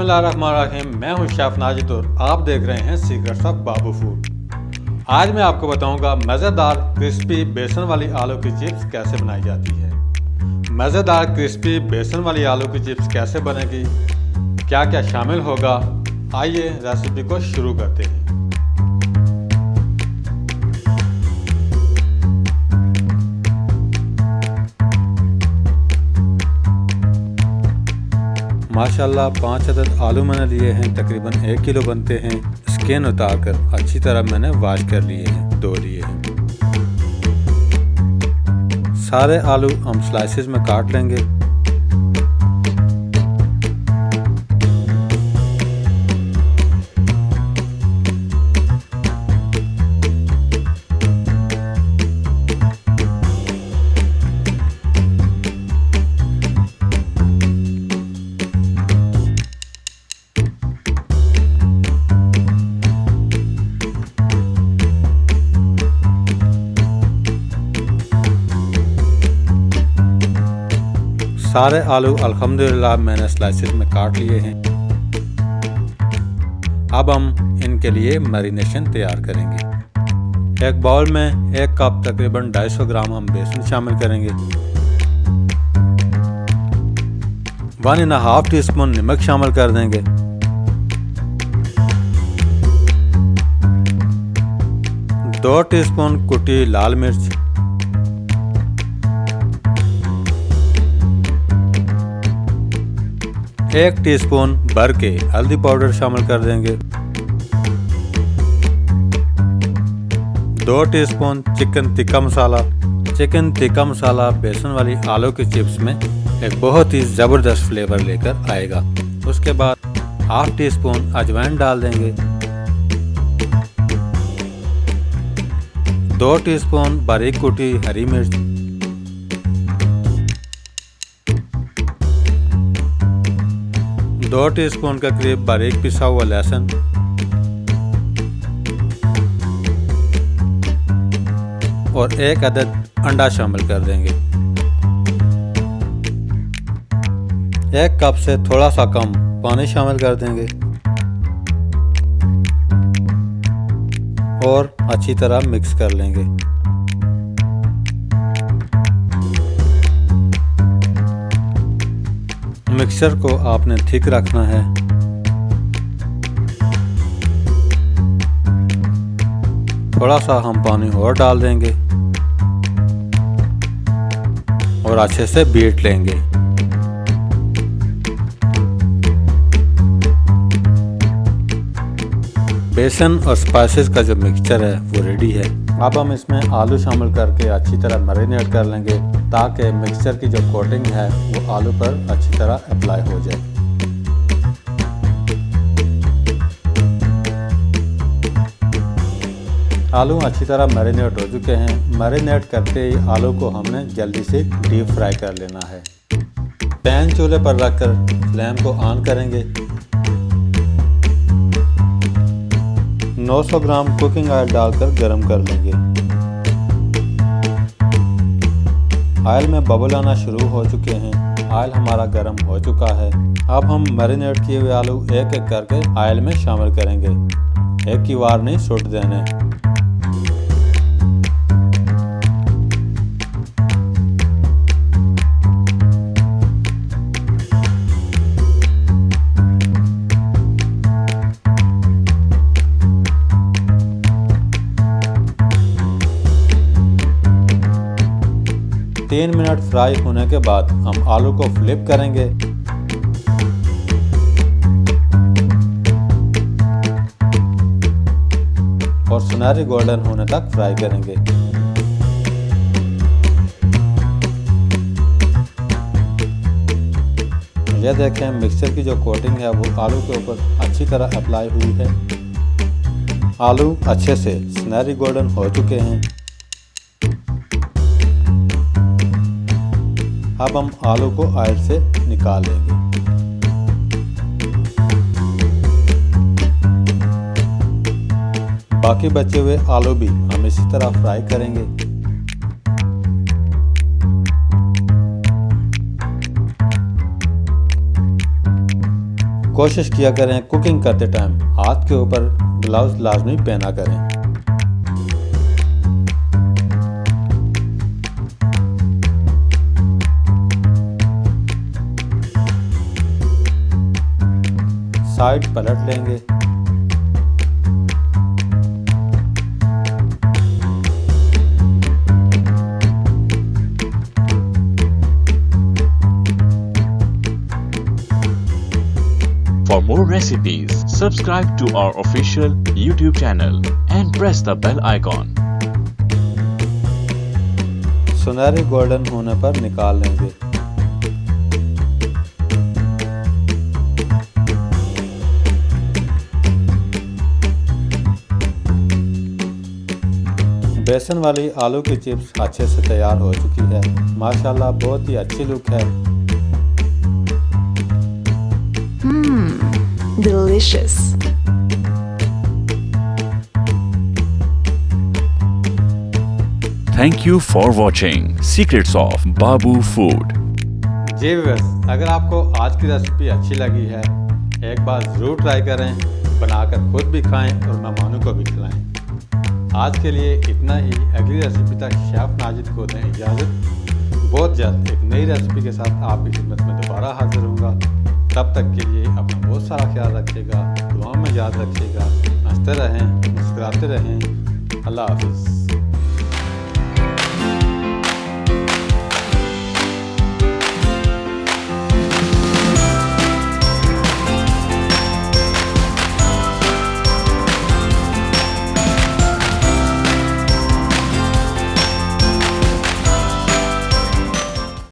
बिस्मिल्लाहिर्रहमानिर्रहीम। मैं हूं शेफ नाजिद और आप देख रहे हैं सीक्रेट्स ऑफ बाबू फूड। आज मैं आपको बताऊंगा मज़ेदार क्रिस्पी बेसन वाली आलू की चिप्स कैसे बनाई जाती है। मज़ेदार क्रिस्पी बेसन वाली आलू की चिप्स कैसे बनेगी, क्या क्या शामिल होगा, आइए रेसिपी को शुरू करते हैं। माशाल्लाह 5 अदद आलू मैंने लिए हैं, तकरीबन 1 किलो बनते हैं। स्किन उतार कर अच्छी तरह मैंने वॉश कर लिए हैं, धो लिए हैं। सारे आलू हम स्लाइसेस में काट लेंगे। सारे आलू अल्हम्दुलिल्लाह मैंने स्लाइसेस में काट लिए हैं। अब हम इनके लिए मैरिनेशन तैयार करेंगे। एक बाउल में 1 कप तकरीबन 250 ग्राम हम बेसन शामिल करेंगे। 1.5 टीस्पून नमक शामिल कर देंगे। दो टीस्पून कुटी लाल मिर्च, 1 टीस्पून भर के हल्दी पाउडर शामिल कर देंगे। 2 teaspoon chicken tikka masala. Chicken tikka masala बेसन वाली आलू की चिप्स में एक बहुत ही ज़बरदस्त फ्लेवर लेकर आएगा। उसके बाद 1/2 टीस्पून अजवाइन डाल देंगे। 2 टीस्पून बारीक कुटी हरी मिर्च, 2 टीस्पून के करीब बारीक पिसा हुआ लहसुन और 1 अदद अंडा शामिल कर देंगे। 1 कप से थोड़ा सा कम पानी शामिल कर देंगे और अच्छी तरह मिक्स कर लेंगे। मिक्सचर को आपने थिक रखना है। थोड़ा सा हम पानी और डाल देंगे और अच्छे से बीट लेंगे। बेसन और स्पाइसेस का जो मिक्सचर है वो रेडी है। अब हम इसमें आलू शामिल करके अच्छी तरह मैरिनेट कर लेंगे ताकि मिक्सचर की जो कोटिंग है वो आलू पर अच्छी तरह अप्लाई हो जाए। आलू अच्छी तरह मैरिनेट हो चुके हैं। मैरिनेट करते ही आलू को हमने जल्दी से डीप फ्राई कर लेना है। पैन चूल्हे पर रखकर फ्लेम को ऑन करेंगे। 900 ग्राम कुकिंग ऑयल डालकर गरम कर लेंगे। ऑयल में बबल आना शुरू हो चुके हैं। ऑयल हमारा गर्म हो चुका है। अब हम मैरिनेट किए हुए आलू एक एक करके ऑयल में शामिल करेंगे। एक ही बार नहीं सुट देने। तीन मिनट फ्राई होने के बाद हम आलू को फ्लिप करेंगे और सुनहरी गोल्डन होने तक फ्राई करेंगे। यह देखें मिक्सचर की जो कोटिंग है वो आलू के ऊपर अच्छी तरह अप्लाई हुई है। आलू अच्छे से सुनहरी गोल्डन हो चुके हैं। अब हम आलू को ऑयल से निकाल लेंगे। बाकी बचे हुए आलू भी हम इसी तरह फ्राई करेंगे। कोशिश किया करें कुकिंग करते टाइम हाथ के ऊपर ग्लव्स लाजमी पहना करें। साइड पलट लेंगे। For more recipes, subscribe to our official YouTube channel and press the bell icon. सुनहरे गोल्डन होने पर निकाल लेंगे। बेसन वाली आलू की चिप्स अच्छे से तैयार हो चुकी है। माशाल्लाह बहुत ही अच्छी लुक है। Delicious. Thank you for watching Secrets of Babu Food. जी व्यूअर्स, अगर आपको आज की रेसिपी अच्छी लगी है एक बार ज़रूर ट्राई करें, बनाकर खुद भी खाएं और मेहमानों को भी खिलाएं। आज के लिए इतना ही। अगली रेसिपी तक शेफ नाजिद को दें इजाज़त। बहुत जल्द एक नई रेसिपी के साथ आपकी खिदमत में दोबारा हाजिर होऊंगा। तब तक के लिए अपना बहुत सारा ख्याल रखिएगा, दुआ में याद रखिएगा, हंसते रहें, मुस्कुराते रहें। अल्लाह हाफिज़।